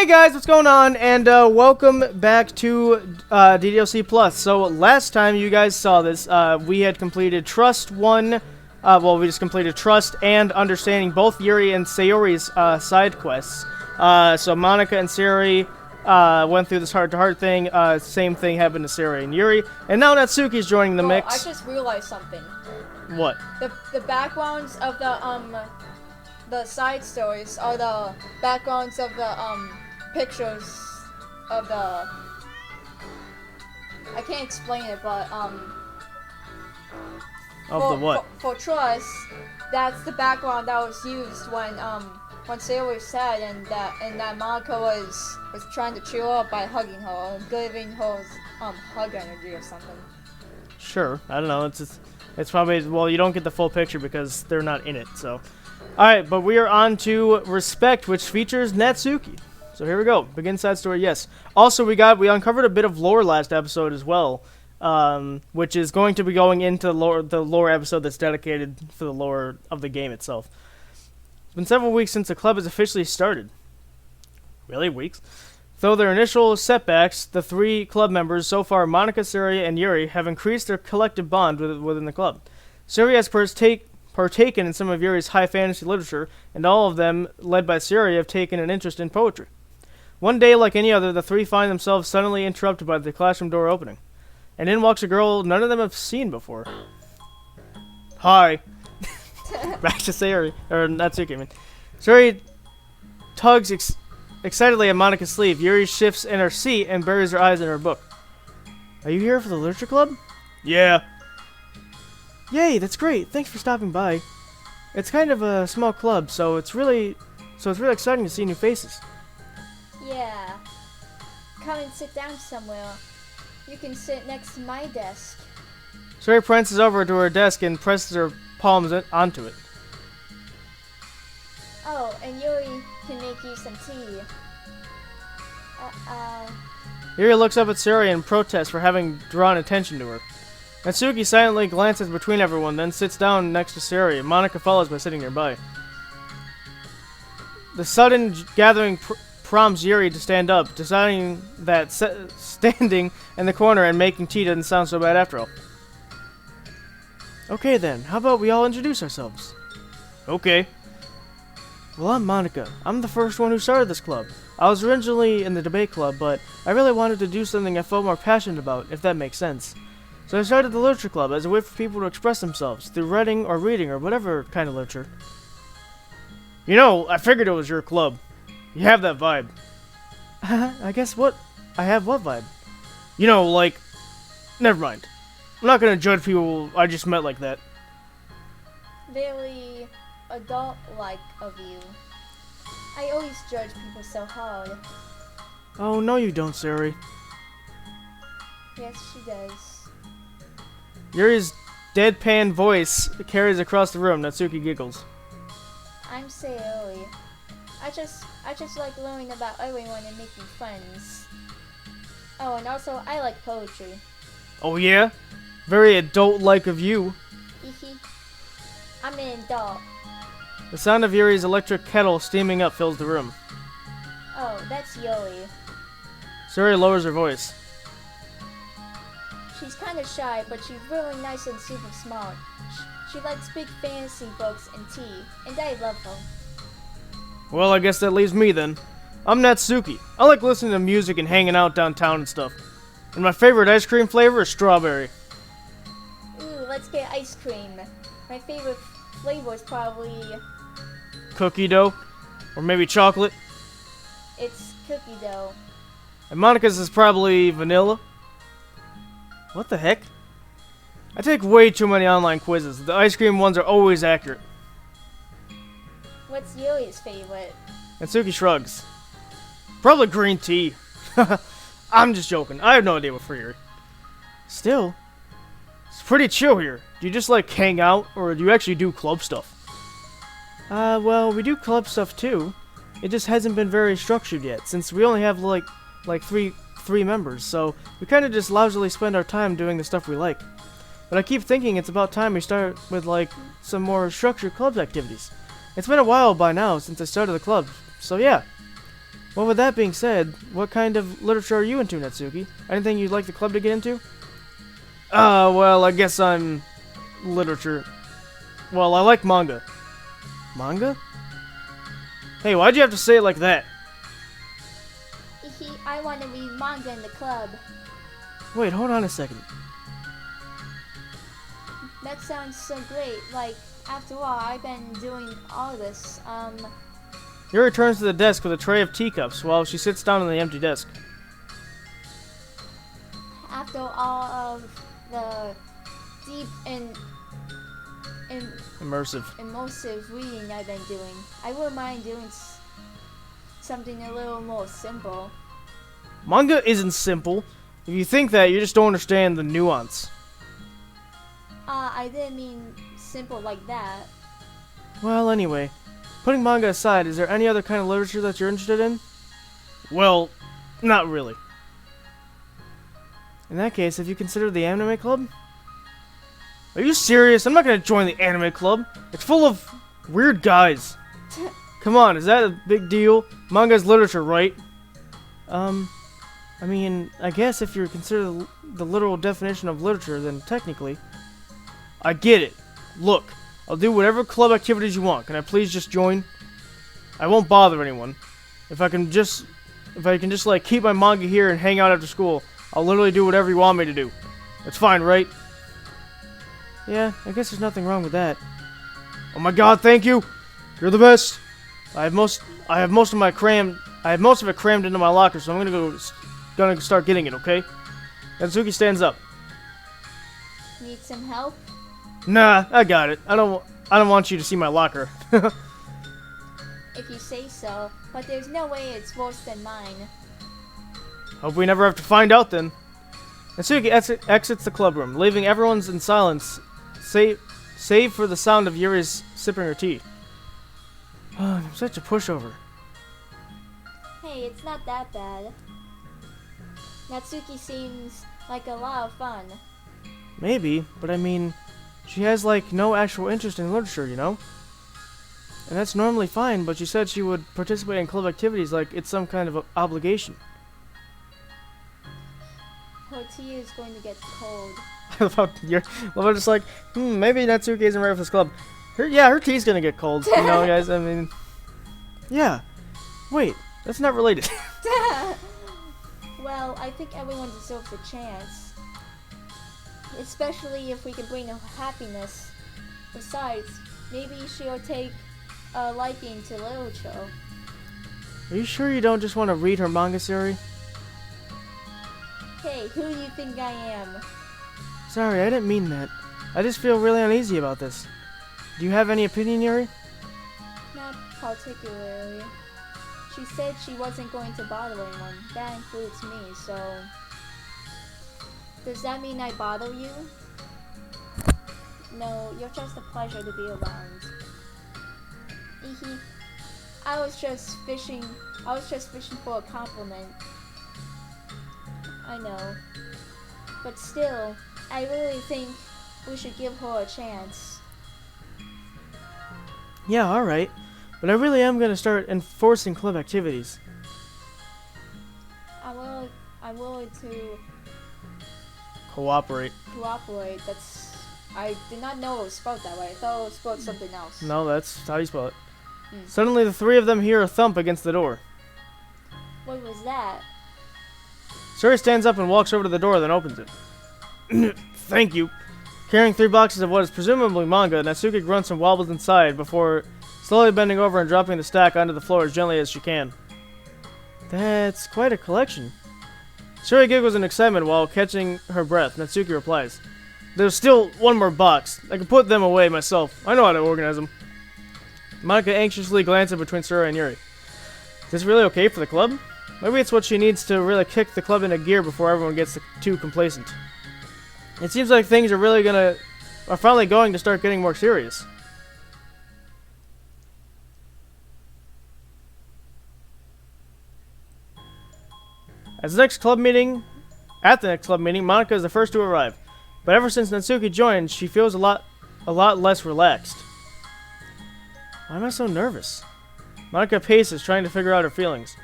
Hey guys, what's going on? And welcome back to DDLC Plus. So last time you guys saw this, we had completed Trust 1. We just completed Trust and Understanding both Yuri and Sayori's side quests. So Monika and Sayori went through this heart-to-heart thing. Same thing happened to Sayori and Yuri. And now Natsuki's joining the mix. I just realized something. What? The backgrounds of the side stories are the backgrounds of the pictures of the. I can't explain it, but Of the what? For Trust, that's the background that was used when Sayori said and that Monika was trying to cheer her up by hugging her or giving her hug energy or something. Sure, I don't know. It's probably, well, you don't get the full picture because they're not in it. So, all right, but we are on to Respect, which features Natsuki. So here we go. Begin side story. Yes. Also, we uncovered a bit of lore last episode as well, which is going to be going into the lore episode that's dedicated for the lore of the game itself. It's been several weeks since the club has officially started. Really, weeks? Though their initial setbacks, the three club members, so far Monika, Sayori, and Yuri, have increased their collective bond within the club. Sayori has partaken in some of Yuri's high fantasy literature, and all of them, led by Sayori, have taken an interest in poetry. One day, like any other, the three find themselves suddenly interrupted by the classroom door opening. And in walks a girl none of them have seen before. Hi. Back to Sayori, or Natsuki, I mean. Sayori tugs excitedly at Monika's sleeve. Yuri shifts in her seat and buries her eyes in her book. Are you here for the literature club? Yeah. Yay, that's great. Thanks for stopping by. It's kind of a small club, so it's really exciting to see new faces. Yeah. Come and sit down somewhere. You can sit next to my desk. Sayori prances over to her desk and presses her palms onto it. Oh, and Yuri can make you some tea. Yuri looks up at Sayori in protest for having drawn attention to her. Natsuki silently glances between everyone, then sits down next to Sayori, and Monika follows by sitting nearby. The sudden gathering prompts Yuri to stand up, deciding that standing in the corner and making tea doesn't sound so bad after all. Okay then, how about we all introduce ourselves? Okay. Well, I'm Monika. I'm the first one who started this club. I was originally in the debate club, but I really wanted to do something I felt more passionate about, if that makes sense. So I started the literature club as a way for people to express themselves, through writing or reading or whatever kind of literature. You know, I figured it was your club. You have that vibe. I guess what? I have what vibe? You know, like... Never mind. I'm not gonna judge people I just met like that. Very adult-like of you. I always judge people so hard. Oh, no you don't, Sayori. Yes, she does. Yuri's deadpan voice carries across the room. Natsuki giggles. I'm Sayori. I just like learning about everyone and making friends. Oh, and also I like poetry. Oh yeah? Very adult-like of you. Hehe. I'm an adult. The sound of Yuri's electric kettle steaming up fills the room. Oh, that's Yuri. Sayori lowers her voice. She's kind of shy, but she's really nice and super smart. She likes big fantasy books and tea, and I love her. Well, I guess that leaves me then. I'm Natsuki. I like listening to music and hanging out downtown and stuff. And my favorite ice cream flavor is strawberry. Ooh, let's get ice cream. My favorite flavor is probably... Cookie dough? Or maybe chocolate? It's cookie dough. And Monika's is probably vanilla? What the heck? I take way too many online quizzes. The ice cream ones are always accurate. What's Yuri's favorite? Natsuki shrugs. Probably green tea. I'm just joking. I have no idea what for Yuri. Still, it's pretty chill here. Do you just like hang out, or do you actually do club stuff? Well, we do club stuff too. It just hasn't been very structured yet, since we only have like three members, so we kind of just lousily spend our time doing the stuff we like. But I keep thinking it's about time we start with like some more structured club activities. It's been a while by now since I started the club, so yeah. Well, with that being said, what kind of literature are you into, Natsuki? Anything you'd like the club to get into? Well, I guess I'm literature. Well, I like manga. Manga? Hey, why'd you have to say it like that? I want to read manga in the club. Wait, hold on a second. That sounds so great. Like, after all, I've been doing all this. Yuri returns to the desk with a tray of teacups while she sits down on the empty desk. After all of the deep and immersive reading I've been doing, I wouldn't mind doing something a little more simple. Manga isn't simple. If you think that, you just don't understand the nuance. I didn't mean simple like that. Well, anyway, putting manga aside, is there any other kind of literature that you're interested in? Well, not really. In that case, have you considered the anime club? Are you serious? I'm not gonna join the anime club. It's full of weird guys. Come on, is that a big deal? Manga's literature, right? I mean, I guess if you consider the literal definition of literature, then technically. I get it. Look, I'll do whatever club activities you want. Can I please just join? I won't bother anyone. If I can just like keep my manga here and hang out after school, I'll literally do whatever you want me to do. That's fine, right? Yeah, I guess there's nothing wrong with that. Oh my god, thank you! You're the best! I have most of it crammed into my locker, so I'm gonna start getting it, okay? Natsuki stands up. Need some help? Nah, I got it. I don't want you to see my locker. If you say so, but there's no way it's worse than mine. Hope we never have to find out then. Natsuki exits the club room, leaving everyone in silence, save for the sound of Yuri's sipping her tea. Oh, I'm such a pushover. Hey, it's not that bad. Natsuki seems like a lot of fun. Maybe, but I mean, she has like no actual interest in literature, you know? And that's normally fine, but she said she would participate in club activities like it's some kind of obligation. Her tea is going to get cold. You're just like, maybe Natsuki isn't ready for this club. Her tea's gonna get cold, you know, guys. I mean, yeah. Wait, that's not related. Well, I think everyone deserves a chance. Especially if we can bring her happiness. Besides, maybe she'll take a liking to literature. Are you sure you don't just want to read her manga, Sayori? Hey, who do you think I am? Sorry, I didn't mean that. I just feel really uneasy about this. Do you have any opinion, Yuri? Not particularly. She said she wasn't going to bother anyone. That includes me, so... Does that mean I bother you? No, you're just a pleasure to be around. I was just fishing for a compliment. I know. But still, I really think we should give her a chance. Yeah, alright. But I really am going to start enforcing club activities. I'm willing to Cooperate. I did not know it was spelled that way. I thought it was spelled something else. No, that's how you spell it. Suddenly, the three of them hear a thump against the door. What was that? Sayori stands up and walks over to the door, then opens it. Thank you. Carrying 3 boxes of what is presumably manga, Natsuki grunts and wobbles inside before slowly bending over and dropping the stack onto the floor as gently as she can. That's quite a collection. Sayori giggles in excitement while catching her breath. Natsuki replies, "There's still one more box. I can put them away myself. I know how to organize them." Monika anxiously glances between Sayori and Yuri. Is this really okay for the club? Maybe it's what she needs to really kick the club into gear before everyone gets too complacent. It seems like things are finally going to start getting more serious. At the next club meeting, Monika is the first to arrive. But ever since Natsuki joined, she feels a lot less relaxed. Why am I so nervous? Monika paces, trying to figure out her feelings.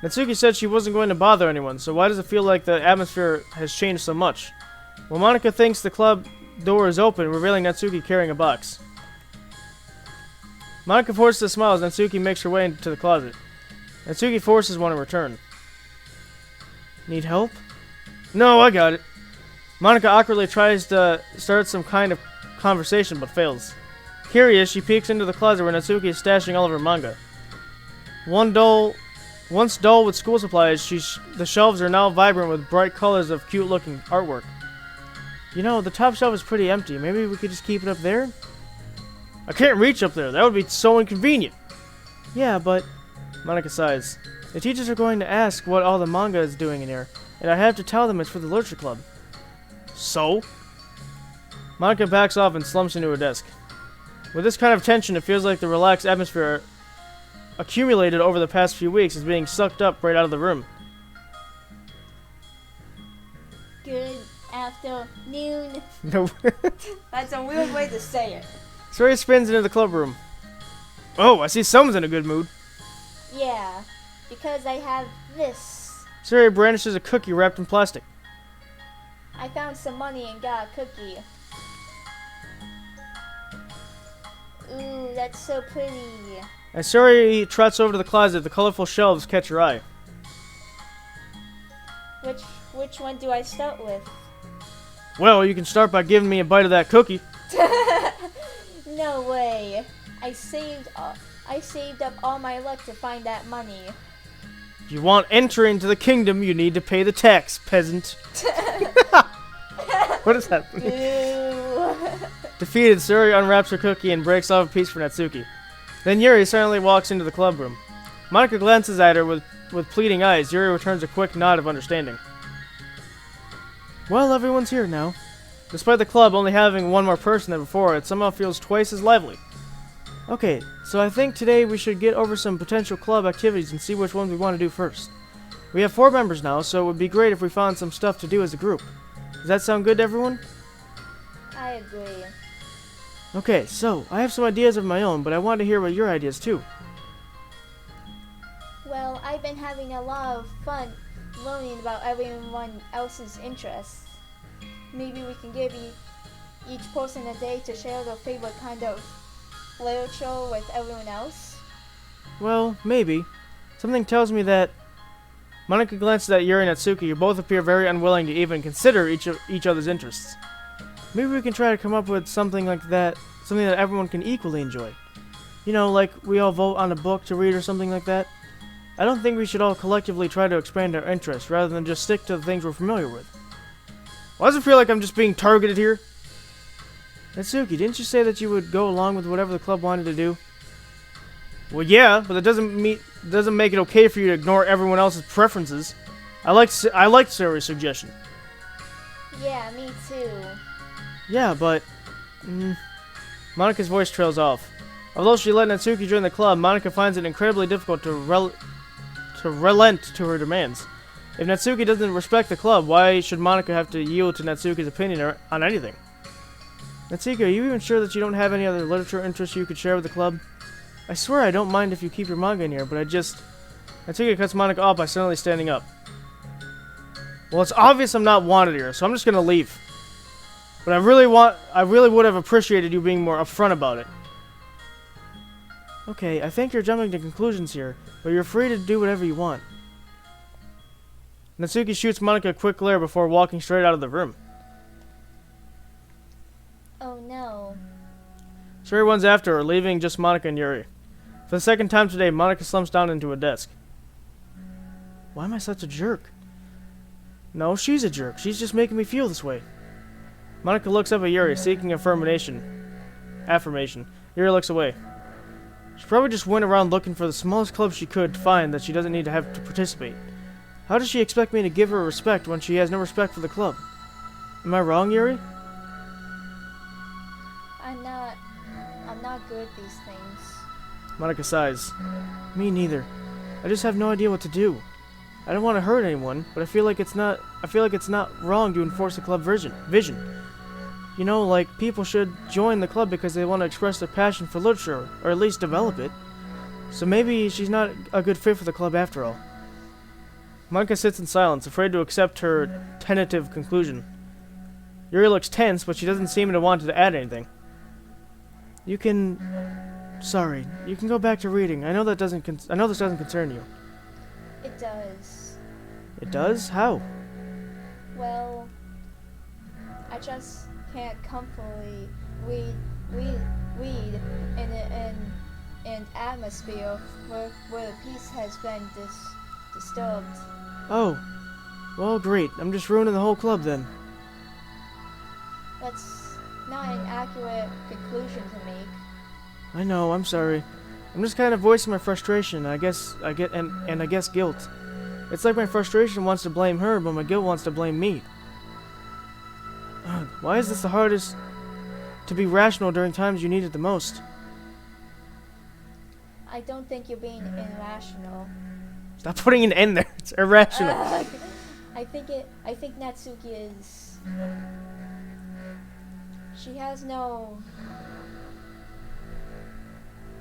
Natsuki said she wasn't going to bother anyone, so why does it feel like the atmosphere has changed so much? Well, Monika thinks the club door is open, revealing Natsuki carrying a box. Monika forces a smile as Natsuki makes her way into the closet. Natsuki forces one in return. Need help? No, I got it. Monika awkwardly tries to start some kind of conversation, but fails. Curious, she peeks into the closet where Natsuki is stashing all of her manga. Once dull with school supplies, the shelves are now vibrant with bright colors of cute-looking artwork. You know, the top shelf is pretty empty. Maybe we could just keep it up there? I can't reach up there. That would be so inconvenient. Yeah, but... Monika sighs. The teachers are going to ask what all the manga is doing in here, and I have to tell them it's for the literature club. So? Monika backs off and slumps into her desk. With this kind of tension, it feels like the relaxed atmosphere accumulated over the past few weeks is being sucked up right out of the room. Good afternoon. No. That's a weird way to say it. Sayori spins into the club room. Oh, I see someone's in a good mood. Yeah, because I have this. Sayori brandishes a cookie wrapped in plastic. I found some money and got a cookie. Ooh, that's so pretty. As Sayori trots over to the closet, the colorful shelves catch her eye. Which one do I start with? Well, you can start by giving me a bite of that cookie. No way. I saved up all my luck to find that money. If you want entry into the kingdom, you need to pay the tax, peasant. What is happening? Ew. Defeated, Sayori unwraps her cookie and breaks off a piece for Natsuki. Then Yuri silently walks into the club room. Monika glances at her with pleading eyes. Yuri returns a quick nod of understanding. Well, everyone's here now. Despite the club only having one more person than before, it somehow feels twice as lively. Okay, so I think today we should get over some potential club activities and see which ones we want to do first. We have 4 members now, so it would be great if we found some stuff to do as a group. Does that sound good to everyone? I agree. Okay, so I have some ideas of my own, but I want to hear about your ideas too. Well, I've been having a lot of fun learning about everyone else's interests. Maybe we can give each person a day to share their favorite kind of literature with everyone else. Well, maybe. Something tells me that... Monika glances at Yuri and Natsuki, who both appear very unwilling to even consider each other's interests. Maybe we can try to come up with something like that, something that everyone can equally enjoy. You know, like we all vote on a book to read or something like that. I don't think we should all collectively try to expand our interests, rather than just stick to the things we're familiar with. Why does it feel like I'm just being targeted here? Natsuki, didn't you say that you would go along with whatever the club wanted to do? Well, yeah, but that doesn't make it okay for you to ignore everyone else's preferences. I liked Sayori's suggestion. Yeah, me too. Yeah, but... Monika's voice trails off. Although she let Natsuki join the club, Monika finds it incredibly difficult to relent to her demands. If Natsuki doesn't respect the club, why should Monika have to yield to Natsuki's opinion on anything? Natsuki, are you even sure that you don't have any other literature interests you could share with the club? I swear I don't mind if you keep your manga in here, but Natsuki cuts Monika off by suddenly standing up. Well, it's obvious I'm not wanted here, so I'm just gonna leave. But I really would have appreciated you being more upfront about it. Okay, I think you're jumping to conclusions here, but you're free to do whatever you want. Natsuki shoots Monika a quick glare before walking straight out of the room. Oh no. Sayori runs after her, leaving just Monika and Yuri. For the second time today, Monika slumps down into a desk. Why am I such a jerk? No, she's a jerk. She's just making me feel this way. Monika looks up at Yuri, seeking affirmation. Yuri looks away. She probably just went around looking for the smallest club she could find that she doesn't need to have to participate. How does she expect me to give her respect when she has no respect for the club? Am I wrong, Yuri? I'm not good at these things. Monika sighs. Me neither. I just have no idea what to do. I don't want to hurt anyone, but I feel like it's not wrong to enforce the club vision. You know, like people should join the club because they want to express their passion for literature, or at least develop it. So maybe she's not a good fit for the club after all. Monika sits in silence, afraid to accept her tentative conclusion. Yuri looks tense, but she doesn't seem to want to add anything. You can... Sorry, you can go back to reading. I know this doesn't concern you. It does. It does? How? Well, I just can't comfortably read in an atmosphere where the peace has been disturbed. Oh. Well, great. I'm just ruining the whole club then. That's not an accurate conclusion to make. I know, I'm sorry. I'm just kind of voicing my frustration. I guess guilt. It's like my frustration wants to blame her, but my guilt wants to blame me. Why is this the hardest to be rational during times you need it the most? I don't think you're being irrational. Stop putting an N there. It's irrational. I think Natsuki is. She has no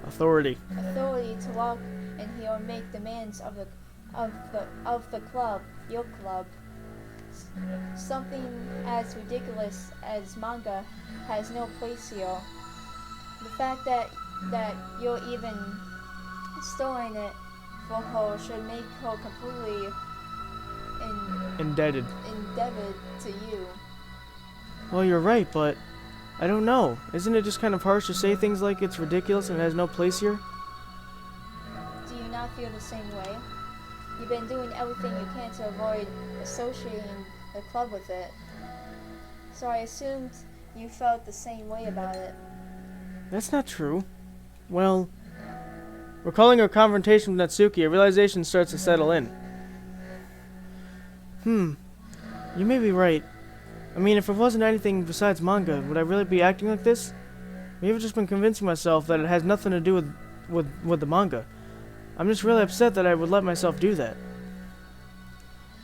Authority. to walk in here and make demands of the club, your club. Something as ridiculous as manga has no place here. The fact that you're even storing it for her should make her completely Indebted to you. Well, you're right, but I don't know. Isn't it just kind of harsh to say things like it's ridiculous and has no place here? Do you not feel the same way? You've been doing everything you can to avoid associating the club with it. So I assumed you felt the same way about it. That's not true. Well, recalling her confrontation with Natsuki, a realization starts to settle in. You may be right. I mean, if it wasn't anything besides manga, would I really be acting like this? Maybe I've just been convincing myself that it has nothing to do with the manga. I'm just really upset that I would let myself do that.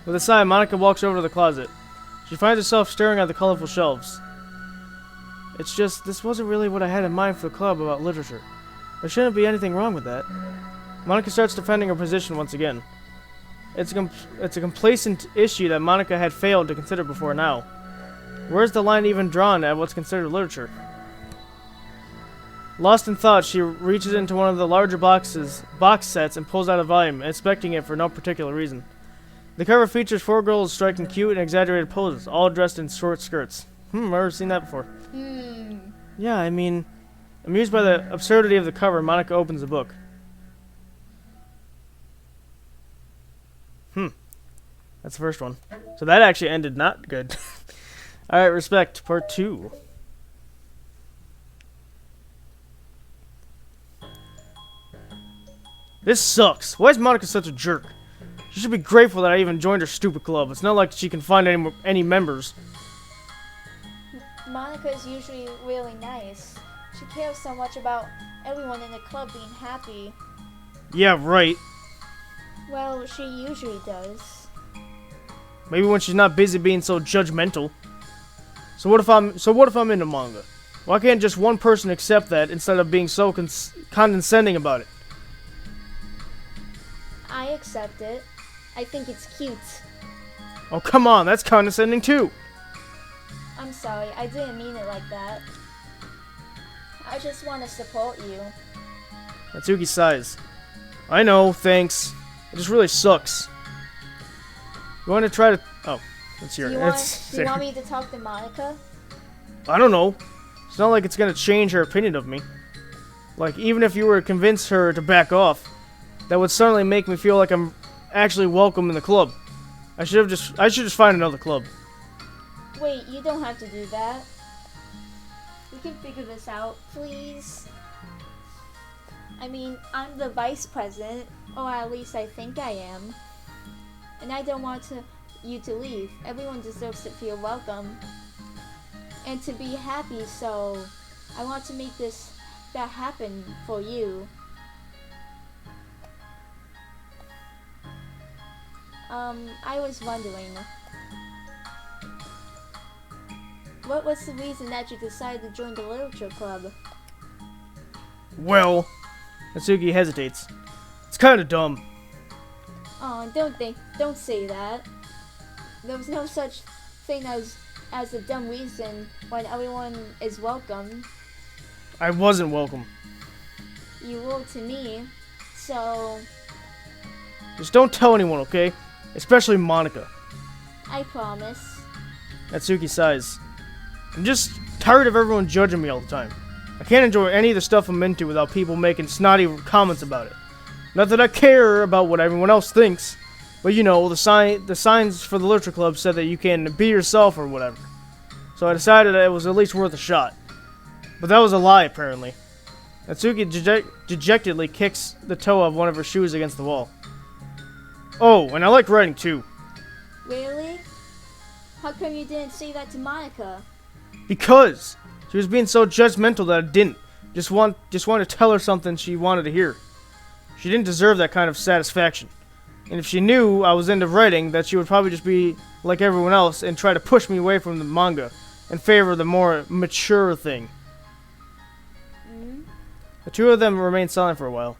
With a sigh, Monika walks over to the closet. She finds herself staring at the colorful shelves. It's just, this wasn't really what I had in mind for the club about literature. There shouldn't be anything wrong with that. Monika starts defending her position once again. It's a complacent issue that Monika had failed to consider before now. Where's the line even drawn at what's considered literature? Lost in thought, she reaches into one of the larger box sets and pulls out a volume, inspecting it for no particular reason. The cover features 4 girls striking cute and exaggerated poses, all dressed in short skirts. I've never seen that before. Yeah, I mean, amused by the absurdity of the cover, Monika opens the book. That's the first one. So that actually ended not good. Alright, Respect, Part 2. This sucks. Why is Monika such a jerk? She should be grateful that I even joined her stupid club. It's not like she can find any members. Monika is usually really nice. She cares so much about everyone in the club being happy. Yeah, right. Well, she usually does. Maybe when she's not busy being so judgmental. So what if I'm into manga? Why can't just one person accept that instead of being so condescending about it? I accept it. I think it's cute. Oh, come on, that's condescending too. I'm sorry, I didn't mean it like that. I just want to support you. Natsuki sighs. I know, thanks. It just really sucks. You want to try to... Oh, let's hear it. Do you want me to talk to Monika? I don't know. It's not like it's going to change her opinion of me. Like, even if you were to convince her to back off, that would certainly make me feel like I'm actually welcome in the club. I should just find another club. Wait, you don't have to do that. We can figure this out, please. I mean, I'm the vice president, or at least I think I am. And I don't want you to leave. Everyone deserves to feel welcome. And to be happy, so I want to make that happen for you. I was wondering, what was the reason that you decided to join the literature club? Well, Natsuki hesitates. It's kind of dumb. Oh, don't say that. There was no such thing as a dumb reason when everyone is welcome. I wasn't welcome. You were to me, so Just don't tell anyone, okay? Especially Monika. I promise. Natsuki sighs. I'm just tired of everyone judging me all the time. I can't enjoy any of the stuff I'm into without people making snotty comments about it. Not that I care about what everyone else thinks, but you know, the signs for the literature club said that you can be yourself or whatever. So I decided that it was at least worth a shot. But that was a lie, apparently. Natsuki dejectedly kicks the toe of one of her shoes against the wall. Oh, and I like writing too. Really? How come you didn't say that to Monika? Because she was being so judgmental that I didn't. Just wanted to tell her something she wanted to hear. She didn't deserve that kind of satisfaction. And if she knew I was into writing, that she would probably just be like everyone else and try to push me away from the manga in favor of the more mature thing. The two of them remain silent for a while.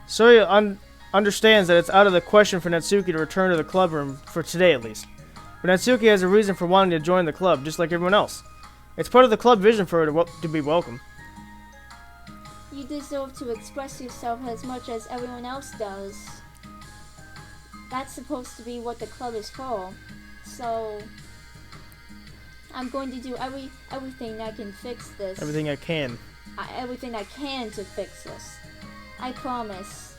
Soya understands that it's out of the question for Natsuki to return to the club room, for today at least. But Natsuki has a reason for wanting to join the club, just like everyone else. It's part of the club vision for her to be welcome. You deserve to express yourself as much as everyone else does. That's supposed to be what the club is for. So I'm going to do everything I can fix this. Everything I can. Everything I can to fix this. I promise.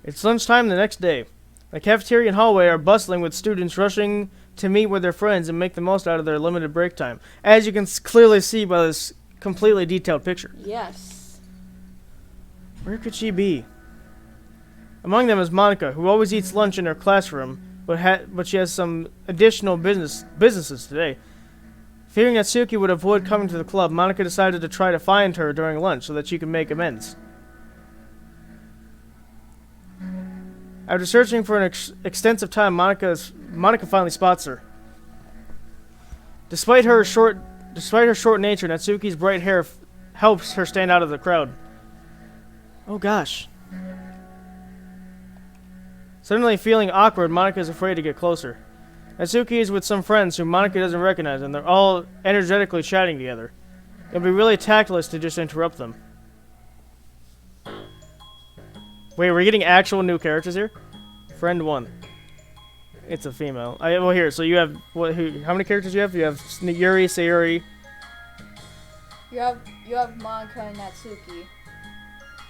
It's lunchtime the next day. The cafeteria and hallway are bustling with students rushing to meet with their friends and make the most out of their limited break time, as you can clearly see by this completely detailed picture. Yes. Where could she be? Among them is Monika, who always eats lunch in her classroom, but she has some additional businesses today. Fearing that Natsuki would avoid coming to the club, Monika decided to try to find her during lunch so that she could make amends. After searching for an extensive time, Monika finally spots her. Despite her short nature, Natsuki's bright hair helps her stand out of the crowd. Oh gosh. Suddenly feeling awkward, Monika is afraid to get closer. Natsuki is with some friends whom Monika doesn't recognize, and they're all energetically chatting together. It would be really tactless to just interrupt them. Wait, we're getting actual new characters here? Friend 1. It's a female. Well, here, so you have... how many characters do you have? You have Yuri, Sayori. You have Monika and Natsuki.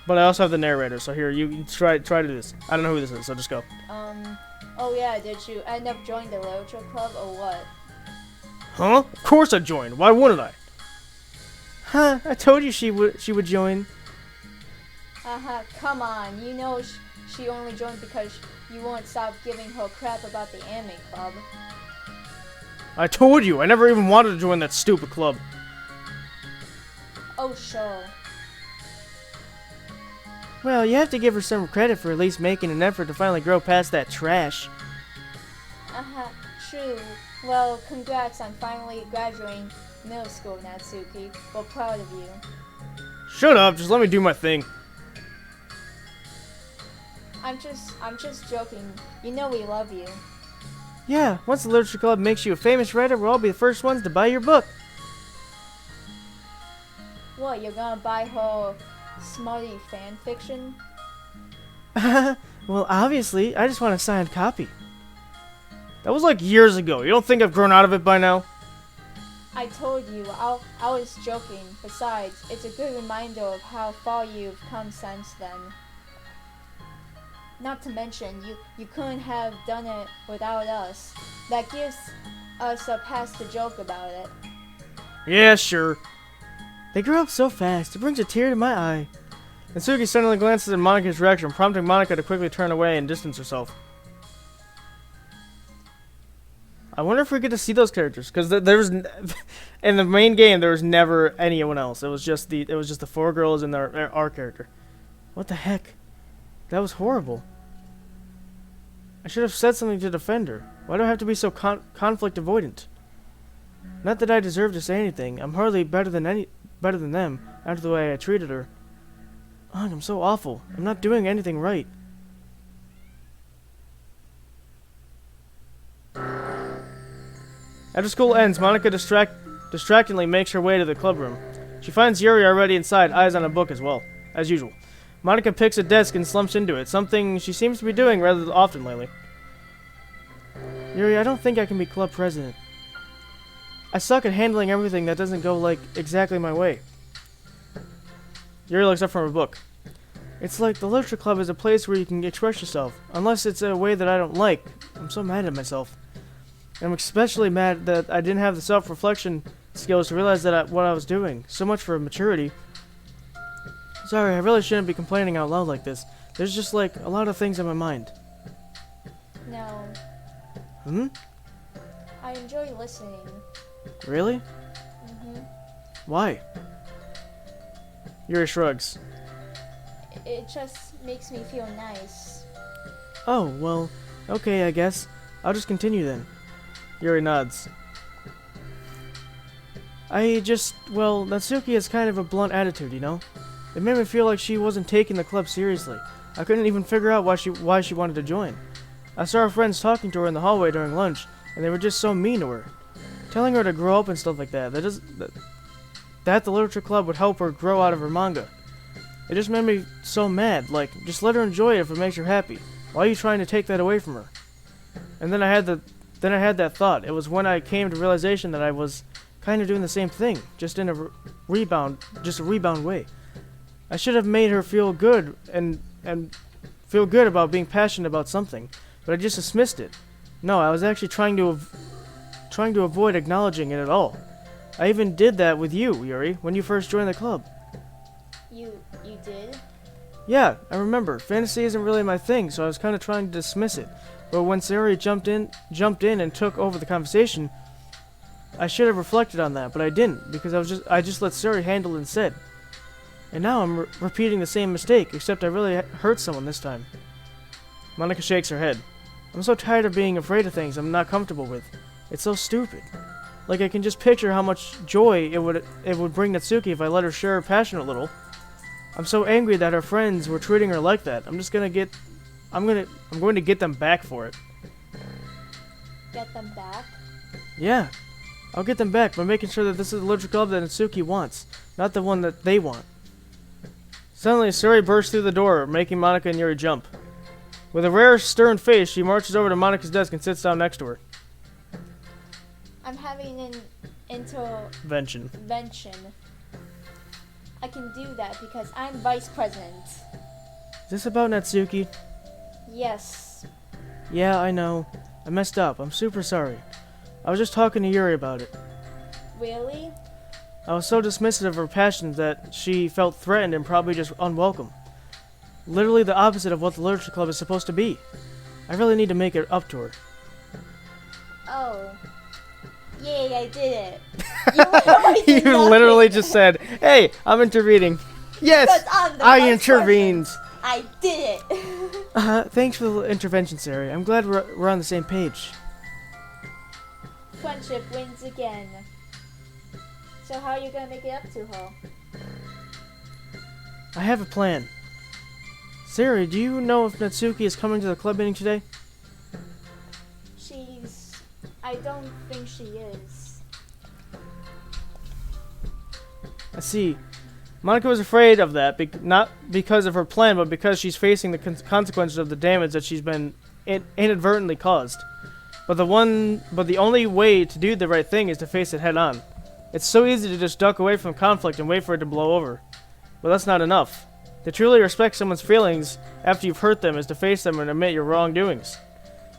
But I also have the narrator, so here, you try to do this. I don't know who this is, so just go. Oh yeah, did you end up joining the literature club or what? Huh? Of course I joined. Why wouldn't I? Huh, I told you she would join. Come on. You know she only joined because you won't stop giving her crap about the anime club. I told you, I never even wanted to join that stupid club. Oh, sure. Well, you have to give her some credit for at least making an effort to finally grow past that trash. True. Well, congrats on finally graduating middle school, Natsuki. We're proud of you. Shut up, just let me do my thing. I'm just joking. You know we love you. Yeah, once the literature club makes you a famous writer, we'll all be the first ones to buy your book. What, you're gonna buy her Smarty fan fiction? Well, obviously, I just want a signed copy. That was like years ago. You don't think I've grown out of it by now? I told you, I was joking. Besides, it's a good reminder of how far you've come since then. Not to mention, you couldn't have done it without us. That gives us a pass to joke about it. Yeah, sure. They grow up so fast, it brings a tear to my eye. Natsuki suddenly glances in Monika's direction, prompting Monika to quickly turn away and distance herself. I wonder if we get to see those characters, because there was in the main game there was never anyone else. It was just the 4 girls and our character. What the heck? That was horrible. I should have said something to defend her. Why do I have to be so conflict avoidant? Not that I deserve to say anything. I'm hardly better than them after the way I treated her. Ugh, I'm so awful. I'm not doing anything right. After school ends, Monika distractingly makes her way to the club room. She finds Yuri already inside, eyes on a book as well, as usual. Monika picks a desk and slumps into it, something she seems to be doing rather often lately. Yuri, I don't think I can be club president. I suck at handling everything that doesn't go, like, exactly my way. Yuri looks up from her book. It's like the literature club is a place where you can express yourself, unless it's a way that I don't like. I'm so mad at myself. And I'm especially mad that I didn't have the self-reflection skills to realize that what I was doing. So much for maturity. Sorry, I really shouldn't be complaining out loud like this. There's just, like, a lot of things in my mind. No. Hmm? I enjoy listening. Really? Mm-hmm. Why? Yuri shrugs. It just makes me feel nice. Oh, well, okay, I guess. I'll just continue then. Yuri nods. Well, Natsuki has kind of a blunt attitude, you know? It made me feel like she wasn't taking the club seriously. I couldn't even figure out why she wanted to join. I saw her friends talking to her in the hallway during lunch, and they were just so mean to her. Telling her to grow up and stuff like that. That the literature club would help her grow out of her manga. It just made me so mad. Like, just let her enjoy it if it makes her happy. Why are you trying to take that away from her? And then I had that thought. It was when I came to realization that I was kind of doing the same thing, just in a rebound way. I should have made her feel good and feel good about being passionate about something, but I just dismissed it. No, I was actually trying to avoid acknowledging it at all. I even did that with you, Yuri, when you first joined the club. You did? Yeah, I remember. Fantasy isn't really my thing, so I was kind of trying to dismiss it. But when Sayori jumped in and took over the conversation, I should have reflected on that, but I didn't, because I just let Sayori handle it instead. And now I'm repeating the same mistake, except I really hurt someone this time. Monika shakes her head. I'm so tired of being afraid of things I'm not comfortable with. It's so stupid. Like, I can just picture how much joy it would bring Natsuki if I let her share her passion a little. I'm so angry that her friends were treating her like that. I'm going to get them back for it. Get them back? Yeah. I'll get them back by making sure that this is the literature club that Natsuki wants, not the one that they want. Suddenly, Sayori bursts through the door, making Monika and Yuri jump. With a rare, stern face, she marches over to Monika's desk and sits down next to her. I'm having an intervention. I can do that because I'm vice president. Is this about Natsuki? Yes. Yeah, I know. I messed up. I'm super sorry. I was just talking to Yuri about it. Really? I was so dismissive of her passions that she felt threatened and probably just unwelcome. Literally the opposite of what the literature club is supposed to be. I really need to make it up to her. Oh. Yay, I did it. You literally just said, "Hey, I'm intervening." Yes, I intervened. I did it. Thanks for the intervention, Sayori. I'm glad we're on the same page. Friendship wins again. So how are you gonna make it up to her? I have a plan. Sayori, do you know if Natsuki is coming to the club meeting today? I don't think she is. I see. Monika was afraid of that, not because of her plan, but because she's facing the consequences of the damage that she's been inadvertently caused. But the only way to do the right thing is to face it head on. It's so easy to just duck away from conflict and wait for it to blow over. But that's not enough. To truly respect someone's feelings after you've hurt them is to face them and admit your wrongdoings.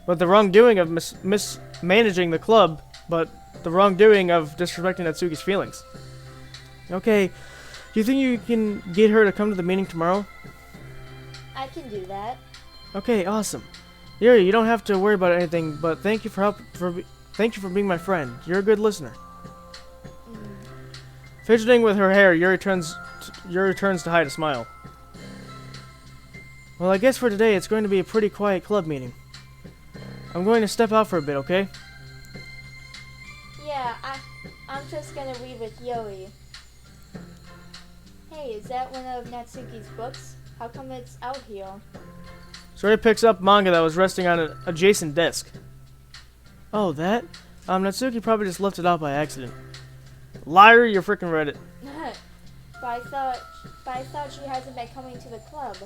But the wrongdoing of mismanaging the club, but the wrongdoing of disrespecting Natsuki's feelings. Okay, do you think you can get her to come to the meeting tomorrow? I can do that. Okay, awesome. Yuri, you don't have to worry about anything, but thank you for being my friend. You're a good listener. Fidgeting with her hair, Yuri turns to hide a smile. Well, I guess for today it's going to be a pretty quiet club meeting. I'm going to step out for a bit, okay? Yeah, I'm just gonna read with Yuri. Hey, is that one of Natsuki's books? How come it's out here? Sayori picks up manga that was resting on an adjacent desk. Oh, that? Natsuki probably just left it out by accident. Liar, you freaking read it. but I thought she hasn't been coming to the club.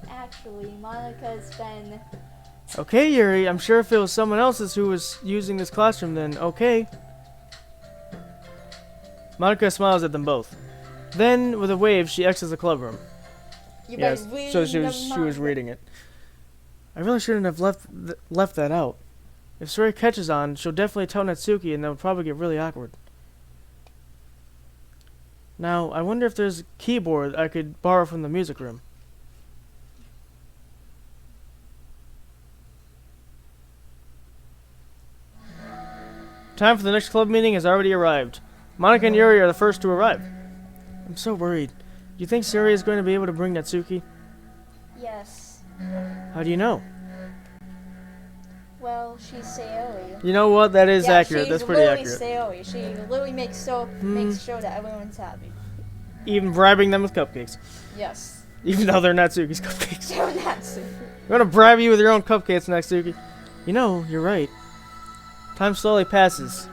Actually, Monika's been... Okay, Yuri, I'm sure if it was someone else's who was using this classroom, then okay. Monika smiles at them both. Then, with a wave, she exits the club room. Yes, so she was reading it. I really shouldn't have left that out. If Sayori catches on, she'll definitely tell Natsuki, and they'll probably get really awkward. Now, I wonder if there's a keyboard I could borrow from the music room. Time for the next club meeting has already arrived. Monika and Yuri are the first to arrive. I'm so worried. Do you think Sayori is going to be able to bring Natsuki? Yes. How do you know? Well, she's Sayori. You know what? That is accurate. That's pretty accurate. Sayori. She literally makes sure that everyone's happy. Even bribing them with cupcakes. Yes. Even though they're Natsuki's cupcakes. They're Natsuki. I'm gonna bribe you with your own cupcakes, Natsuki. You know, you're right. Time slowly passes.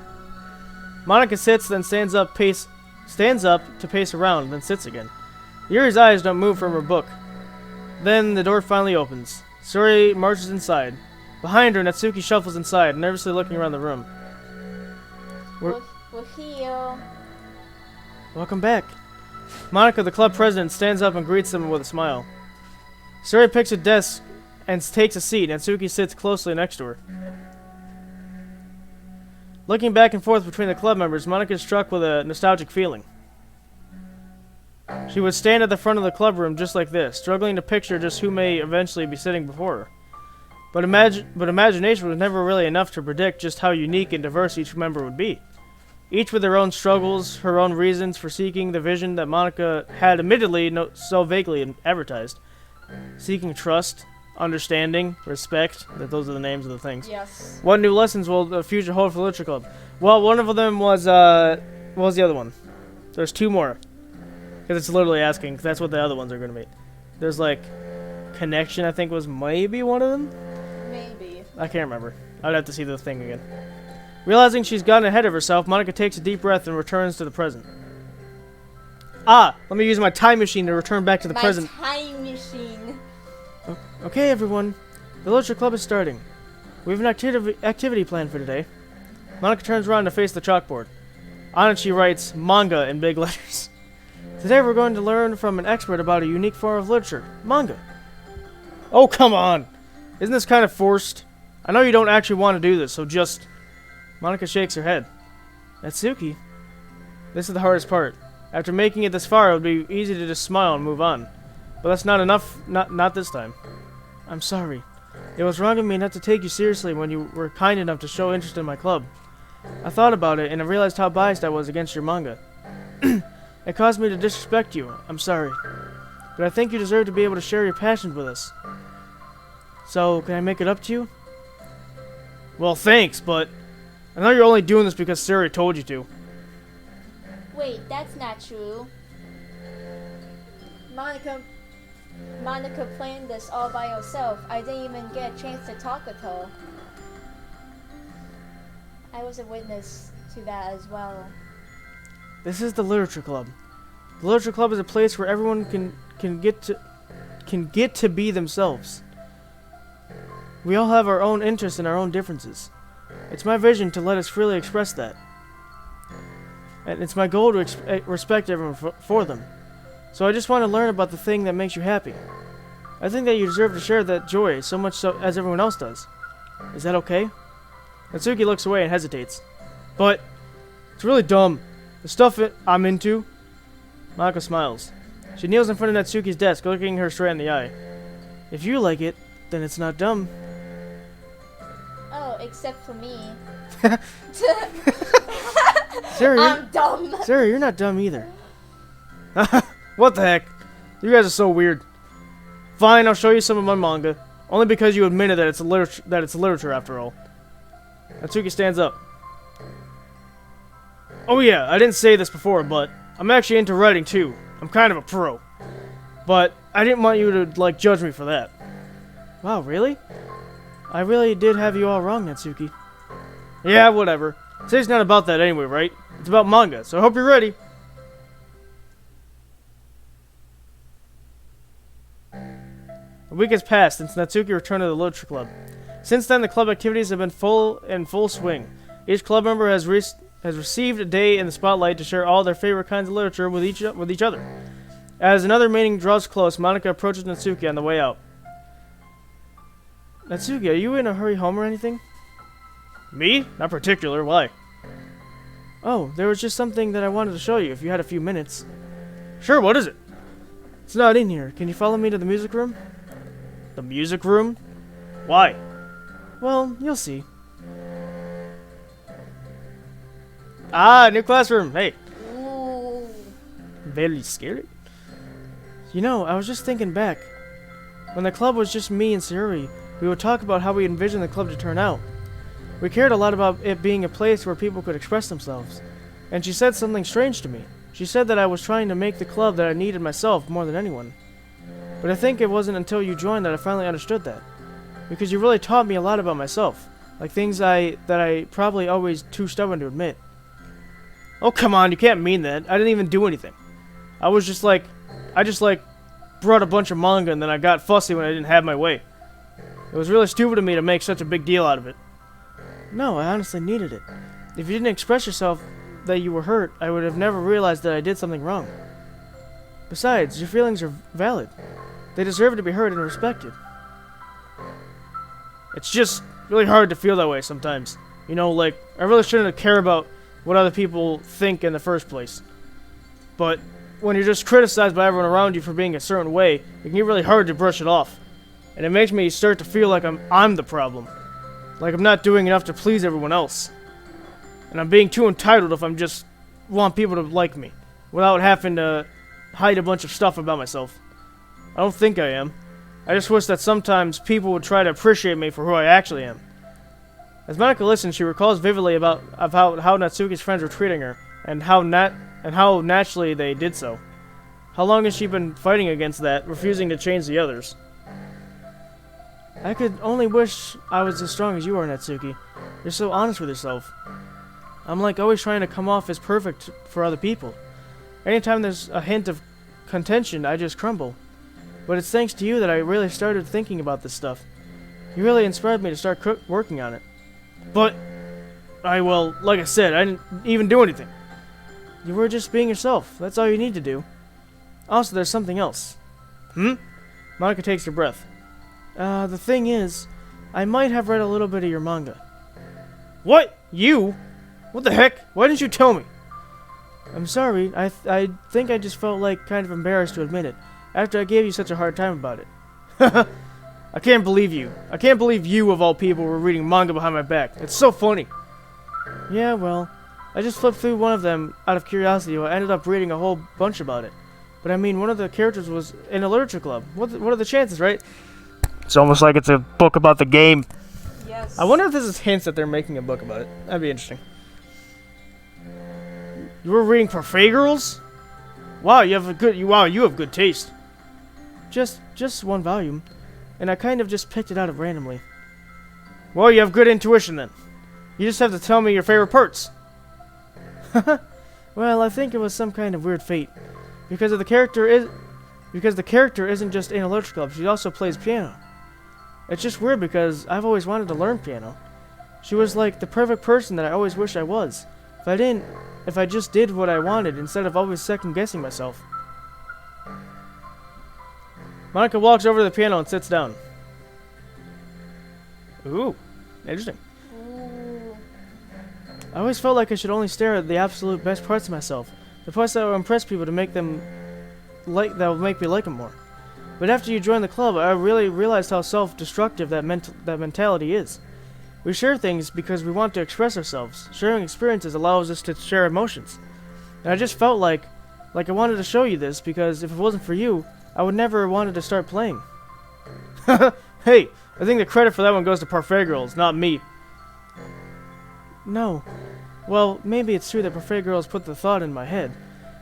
Monika sits, then stands up to pace around, then sits again. Yuri's eyes don't move from her book. Then the door finally opens. Sayori marches inside. Behind her, Natsuki shuffles inside, nervously looking around the room. We're here. Welcome back. Monika, the club president, stands up and greets them with a smile. Sayori picks a desk and takes a seat. Natsuki sits closely next to her. Looking back and forth between the club members, Monika is struck with a nostalgic feeling. She would stand at the front of the club room just like this, struggling to picture just who may eventually be sitting before her. But imagination was never really enough to predict just how unique and diverse each member would be. Each with their own struggles, her own reasons for seeking the vision that Monika had admittedly so vaguely advertised. Seeking trust, understanding, respect, those are the names of the things. Yes. What new lessons will the future hold for Literature Club? Well, one of them was, what was the other one? There's two more. Because it's literally asking, that's what the other ones are going to be. There's, like, connection, I think was maybe one of them? Maybe. I can't remember. I'd have to see the thing again. Realizing she's gotten ahead of herself, Monika takes a deep breath and returns to the present. Let me use my time machine to return back to the present. My time machine. Okay, everyone. The Literature Club is starting. We have an activity planned for today. Monika turns around to face the chalkboard. On it she writes, manga in big letters. Today we're going to learn from an expert about a unique form of literature, manga. Oh, come on! Isn't this kind of forced? I know you don't actually want to do this, so just... Monika shakes her head. Natsuki? This is the hardest part. After making it this far, it would be easy to just smile and move on. But that's not enough, not this time. I'm sorry. It was wrong of me not to take you seriously when you were kind enough to show interest in my club. I thought about it, and I realized how biased I was against your manga. It caused me to disrespect you. I'm sorry. But I think you deserve to be able to share your passion with us. So, can I make it up to you? Well, thanks, but I know you're only doing this because Sayori told you to. Wait, that's not true. Monika planned this all by herself. I didn't even get a chance to talk with her. I was a witness to that as well. This is the Literature Club. The Literature Club is a place where everyone can get to be themselves. We all have our own interests and our own differences. It's my vision to let us freely express that. And it's my goal to respect everyone for them. So I just want to learn about the thing that makes you happy. I think that you deserve to share that joy so much so as everyone else does. Is that okay? Natsuki looks away and hesitates. But it's really dumb. The stuff I'm into. Monika smiles. She kneels in front of Natsuki's desk, looking her straight in the eye. If you like it, then it's not dumb. Oh, except for me. Sayori, I'm dumb. Sayori, you're not dumb either. What the heck? You guys are so weird. Fine, I'll show you some of my manga. Only because you admitted that it's literature after all. Natsuki stands up. Oh yeah, I didn't say this before, but I'm actually into writing too. I'm kind of a pro. But I didn't want you to, like, judge me for that. Wow, really? I really did have you all wrong, Natsuki. Yeah, whatever. Today's not about that anyway, right? It's about manga, so I hope you're ready. A week has passed since Natsuki returned to the literature club. Since then, the club activities have been in full swing. Each club member has received a day in the spotlight to share all their favorite kinds of literature with each other. As another meeting draws close, Monika approaches Natsuki on the way out. Natsuki, are you in a hurry home or anything? Me? Not particular. Why? Oh, there was just something that I wanted to show you if you had a few minutes. Sure, what is it? It's not in here. Can you follow me to the music room? The music room? Why? Well, you'll see. Ah, new classroom. Hey. Ooh. Very scary. You know, I was just thinking back. When the club was just me and Sayori, we would talk about how we envisioned the club to turn out. We cared a lot about it being a place where people could express themselves. And she said something strange to me. She said that I was trying to make the club that I needed myself more than anyone. But I think it wasn't until you joined that I finally understood that. Because you really taught me a lot about myself. Like things that I probably always too stubborn to admit. Oh, come on, you can't mean that. I didn't even do anything. I just brought a bunch of manga and then I got fussy when I didn't have my way. It was really stupid of me to make such a big deal out of it. No, I honestly needed it. If you didn't express yourself that you were hurt, I would have never realized that I did something wrong. Besides, your feelings are valid. They deserve to be heard and respected. It's just really hard to feel that way sometimes. You know, like, I really shouldn't care about what other people think in the first place. But when you're just criticized by everyone around you for being a certain way, it can get really hard to brush it off. And it makes me start to feel like I'm the problem. Like I'm not doing enough to please everyone else. And I'm being too entitled if I'm just want people to like me, without having to hide a bunch of stuff about myself. I don't think I am. I just wish that sometimes people would try to appreciate me for who I actually am. As Monika listens, she recalls vividly about how Natsuki's friends were treating her, and how naturally they did so. How long has she been fighting against that, refusing to change the others? I could only wish I was as strong as you are, Natsuki. You're so honest with yourself. I'm like always trying to come off as perfect for other people. Anytime there's a hint of contention, I just crumble. But it's thanks to you that I really started thinking about this stuff. You really inspired me to start working on it. But, like I said, I didn't even do anything. You were just being yourself. That's all you need to do. Also, there's something else. Monika takes her breath. The thing is, I might have read a little bit of your manga. What? You? What the heck? Why didn't you tell me? I'm sorry. I think I just felt like kind of embarrassed to admit it, after I gave you such a hard time about it. I can't believe you. I can't believe you, of all people, were reading manga behind my back. It's so funny. Yeah, well, I just flipped through one of them out of curiosity, and I ended up reading a whole bunch about it. But I mean, one of the characters was in a literature club. What are the chances, right? It's almost like it's a book about the game. Yes. I wonder if this is hints that they're making a book about it. That'd be interesting. You were reading Parfait Girls? Wow, you have good taste. Just one volume, and I kind of just picked it out of randomly. Well, you have good intuition then. You just have to tell me your favorite parts. Well, I think it was some kind of weird fate, because the character isn't just in a literature club. She also plays piano. It's just weird because I've always wanted to learn piano. She was like the perfect person that I always wished I was. If I just did what I wanted instead of always second-guessing myself. Monika walks over to the piano and sits down. Ooh, interesting. Ooh. I always felt like I should only stare at the absolute best parts of myself, the parts that will impress people that will make me like them more. But after you joined the club, I really realized how self-destructive that mentality is. We share things because we want to express ourselves. Sharing experiences allows us to share emotions. And I just felt like I wanted to show you this because if it wasn't for you, I would never have wanted to start playing. Hey, I think the credit for that one goes to Parfait Girls, not me. No. Well, maybe it's true that Parfait Girls put the thought in my head.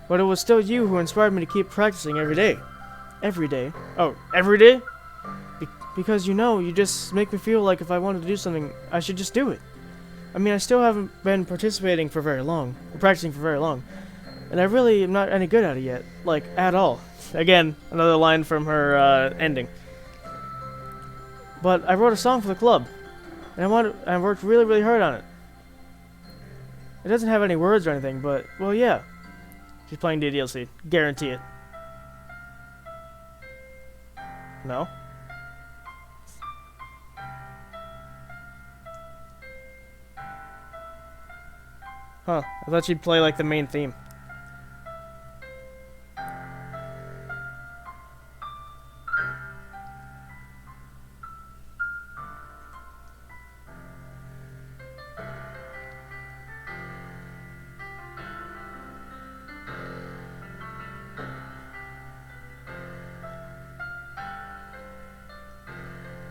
But it was still you who inspired me to keep practicing every day. Every day. Oh, every day? Because you just make me feel like if I wanted to do something, I should just do it. I mean, I still haven't been practicing for very long. And I really am not any good at it yet. Like, at all. Again, another line from her ending. But I wrote a song for the club. And I worked really, really hard on it. It doesn't have any words or anything, but, well, yeah. She's playing DDLC. Guarantee it. No? Huh. I thought she'd play, like, the main theme.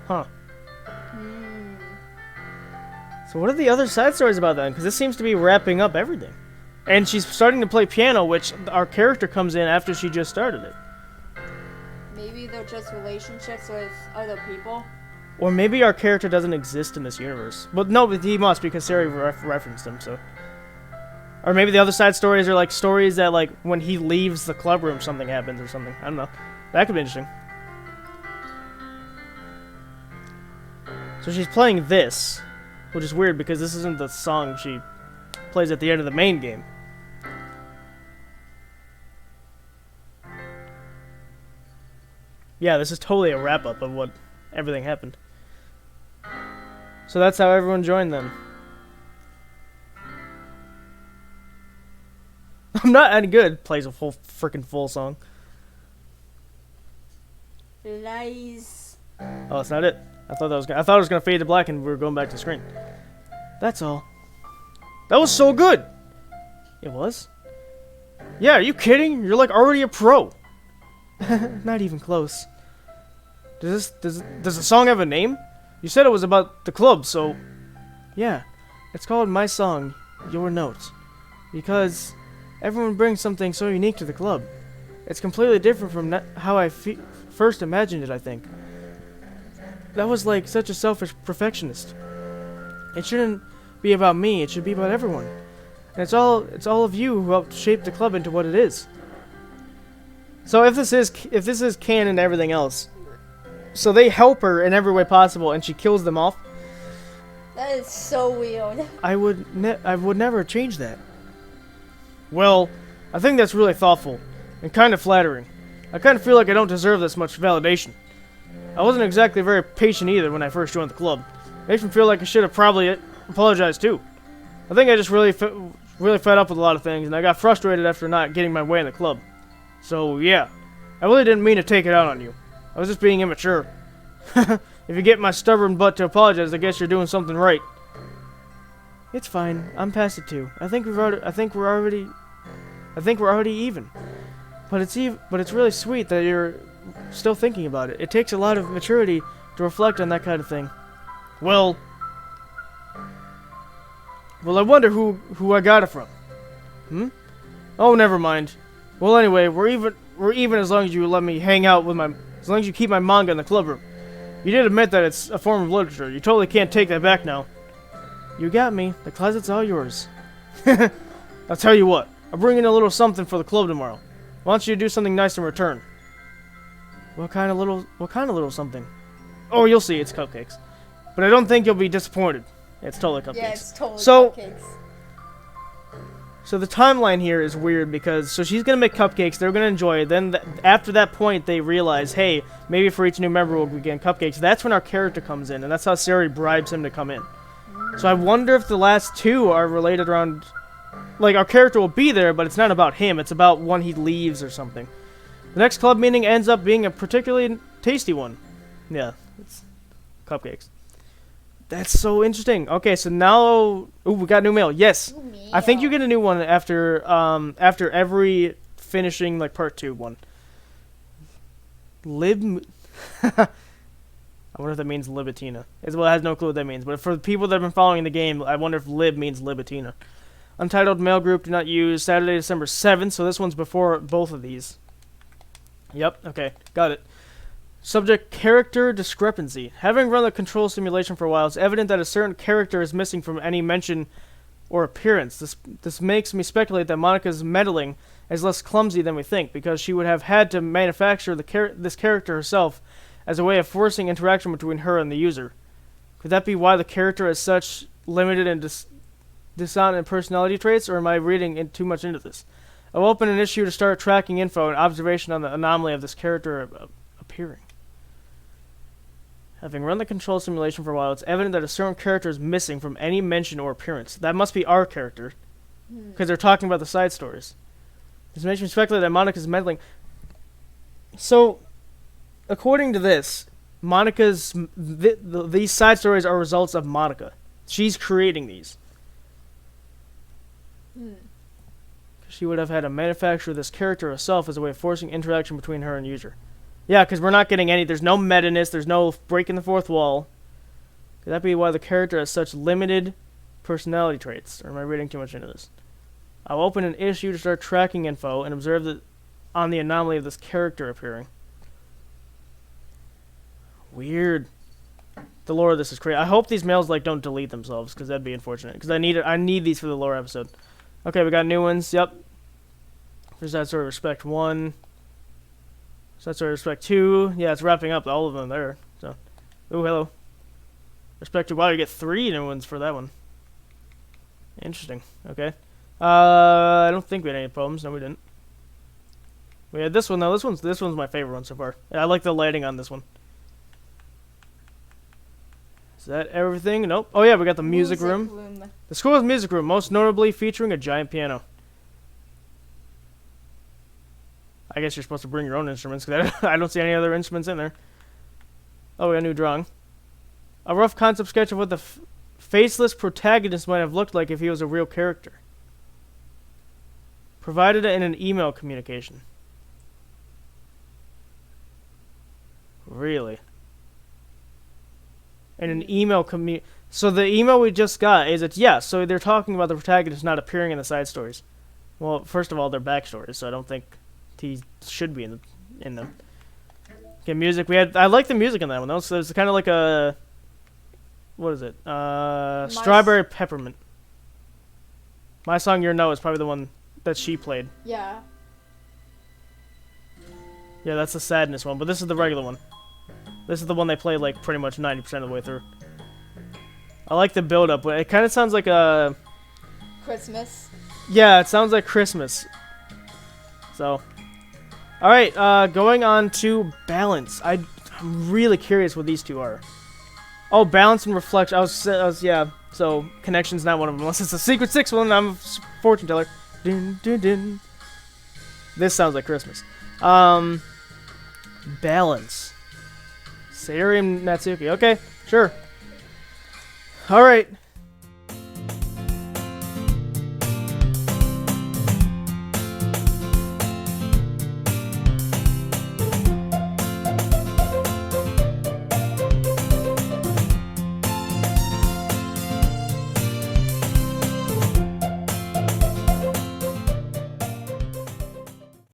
Huh. So what are the other side stories about then? Because this seems to be wrapping up everything. And she's starting to play piano, which our character comes in after she just started it. Maybe they're just relationships with other people. Or maybe our character doesn't exist in this universe. But no, but he must, because Sayori referenced him, so. Or maybe the other side stories are like stories that, like, when he leaves the club room, something happens or something. I don't know. That could be interesting. So she's playing this, which is weird because this isn't the song she plays at the end of the main game. Yeah, this is totally a wrap-up of what everything happened. So that's how everyone joined them. I'm not any good. Plays a full song. Lies. Oh, that's not it. I thought it was gonna fade to black and we were going back to the screen. That's all. That was so good. It was? Yeah, are you kidding? You're like already a pro. Not even close. Does the song have a name? You said it was about the club, so yeah. It's called My Song, Your Note. Because everyone brings something so unique to the club. It's completely different from how I first imagined it, I think. That was like such a selfish perfectionist. It shouldn't be about me, it should be about everyone. And it's all of you who helped shape the club into what it is. So if this is canon and everything else, so they help her in every way possible and she kills them off. That is so weird. I would never change that. Well, I think that's really thoughtful and kind of flattering. I kind of feel like I don't deserve this much validation. I wasn't exactly very patient either when I first joined the club. Makes me feel like I should have probably apologized too. I think I just really fed up with a lot of things, and I got frustrated after not getting my way in the club. So yeah, I really didn't mean to take it out on you. I was just being immature. If you get my stubborn butt to apologize, I guess you're doing something right. It's fine. I'm past it too. I think we're already even. But it's really sweet that you're still thinking about it. It takes a lot of maturity to reflect on that kind of thing. Well, I wonder who I got it from. Oh, never mind. Well, anyway, we're even as long as you let me hang out with as long as you keep my manga in the club room. You did admit that it's a form of literature. You totally can't take that back now. You got me. The closet's all yours. I'll tell you what. I'll bring in a little something for the club tomorrow. I want you to do something nice in return. What kind of little something? Oh, you'll see. It's cupcakes. But I don't think you'll be disappointed. It's totally cupcakes. Yeah, it's totally cupcakes. So the timeline here is weird because she's gonna make cupcakes. They're gonna enjoy it. Then after that point, they realize, hey, maybe for each new member we'll be getting cupcakes. That's when our character comes in, and that's how Sayori bribes him to come in. So I wonder if the last two are related around, like our character will be there, but it's not about him. It's about when he leaves or something. The next club meeting ends up being a particularly tasty one. Yeah, it's cupcakes. That's so interesting. Okay, so now, we got new mail. Yes, I think you get a new one after every finishing like part 2 one. I wonder if that means Libitina. Isabel has no clue what that means, but for the people that have been following the game, I wonder if Lib means Libitina. Untitled male group do not use Saturday, December 7th, so this one's before both of these. Yep, okay, got it. Subject character discrepancy. Having run the control simulation for a while, it's evident that a certain character is missing from any mention or appearance. This makes me speculate that Monika's meddling is less clumsy than we think, because she would have had to manufacture this character herself as a way of forcing interaction between her and the user. Could that be why the character is such limited and dissonant personality traits, or am I reading too much into this? I'll open an issue to start tracking info and observation on the anomaly of this character appearing. Having run the control simulation for a while, it's evident that a certain character is missing from any mention or appearance. That must be our character, because they're talking about the side stories. This makes me speculate that Monika's meddling. So, according to this, Monika's these side stories are results of Monika. She's creating these. She would have had to manufacture this character herself as a way of forcing interaction between her and user. Yeah, because we're not getting any. There's no meta-ness. There's no breaking the fourth wall. Could that be why the character has such limited personality traits? Or am I reading too much into this? I'll open an issue to start tracking info and observe on the anomaly of this character appearing. Weird. The lore of this is crazy. I hope these males don't delete themselves, because that'd be unfortunate. Because I need these for the lore episode. Okay, we got new ones. Yep. There's that sort of respect 1. So that's our respect 2. Yeah, it's wrapping up all of them there. So, oh, hello. Respect 2. Wow, you get 3 new ones for that one. Interesting. Okay. I don't think we had any poems. No, we didn't. We had this one though. This one's my favorite one so far. I like the lighting on this one. Is that everything? Nope. Oh yeah, we got the music room. The school's music room, most notably featuring a giant piano. I guess you're supposed to bring your own instruments, because I don't see any other instruments in there. Oh, we got a new drawing. A rough concept sketch of what the faceless protagonist might have looked like if he was a real character. Provided in an email communication. Really? In an email So the email we just got is so they're talking about the protagonist not appearing in the side stories. Well, first of all, they're backstories, so I don't think he should be in them. Okay, music. I like the music in that one though. So it's kind of like a, what is it? Strawberry Peppermint. My Song Your No is probably the one that she played. Yeah. Yeah, that's the sadness one, but this is the regular one. This is the one they play pretty much 90% of the way through. I like the build up, but it kind of sounds like a Christmas. Yeah, it sounds like Christmas. So, all right, going on to balance. I'm really curious what these two are. Oh, balance and reflection. Yeah. So connection's not one of them, unless it's a Secret 6 one. I'm a fortune teller. Dun, dun, dun. This sounds like Christmas. Balance. Sayori and Natsuki. Okay, sure. All right.